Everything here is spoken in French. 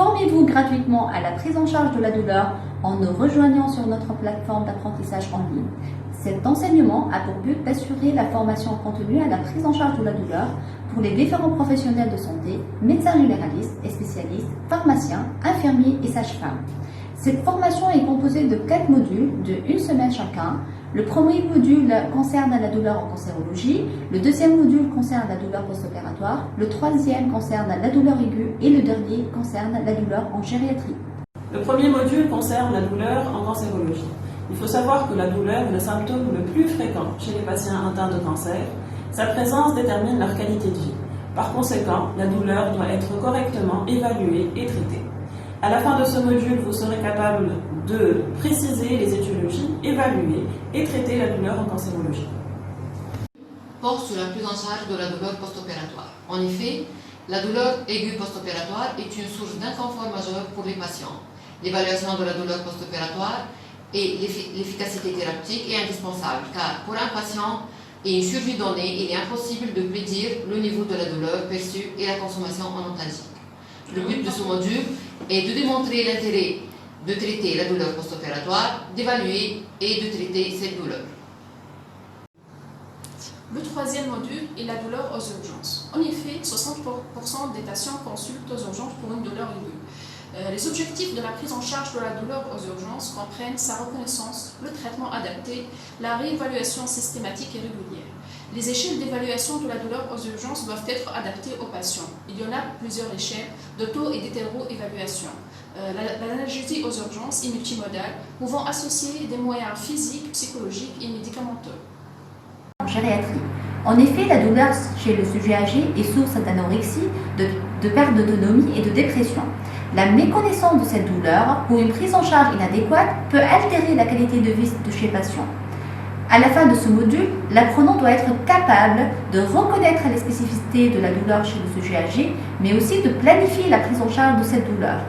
Formez-vous gratuitement à la prise en charge de la douleur en nous rejoignant sur notre plateforme d'apprentissage en ligne. Cet enseignement a pour but d'assurer la formation en continu à la prise en charge de la douleur pour les différents professionnels de santé, médecins généralistes et spécialistes, pharmaciens, infirmiers et sages-femmes. Cette formation est composée de 4 modules de 1 semaine chacun. Le premier module concerne la douleur en cancérologie, le deuxième module concerne la douleur post-opératoire, le troisième concerne la douleur aiguë et le dernier concerne la douleur en gériatrie. Le premier module concerne la douleur en cancérologie. Il faut savoir que la douleur est le symptôme le plus fréquent chez les patients atteints de cancer. Sa présence détermine leur qualité de vie. Par conséquent, la douleur doit être correctement évaluée et traitée. À la fin de ce module, vous serez capable de préciser les étiologies, évaluer et traiter la douleur en cancérologie. Porte sur la prise en charge de la douleur post-opératoire. En effet, la douleur aiguë post-opératoire est une source d'inconfort majeur pour les patients. L'évaluation de la douleur post-opératoire et l'efficacité thérapeutique est indispensable car pour un patient et une chirurgie donnée, il est impossible de prédire le niveau de la douleur perçue et la consommation en analgésique. Le but de ce module est de démontrer l'intérêt de traiter la douleur post-opératoire, d'évaluer et de traiter cette douleur. Le troisième module est la douleur aux urgences. En effet, 60% des patients consultent aux urgences pour une douleur aiguë. Les objectifs de la prise en charge de la douleur aux urgences comprennent sa reconnaissance, le traitement adapté, la réévaluation systématique et régulière. Les échelles d'évaluation de la douleur aux urgences doivent être adaptées aux patients. Il y en a plusieurs échelles d'auto- et d'hétéro-évaluation. L'analgésie aux urgences est multimodale, pouvant associer des moyens physiques, psychologiques et médicamenteux. En gériatrie. En effet, la douleur chez le sujet âgé est source d'anorexie, de perte d'autonomie et de dépression. La méconnaissance de cette douleur ou une prise en charge inadéquate peut altérer la qualité de vie de chez le patient. À la fin de ce module, l'apprenant doit être capable de reconnaître les spécificités de la douleur chez le sujet âgé, mais aussi de planifier la prise en charge de cette douleur.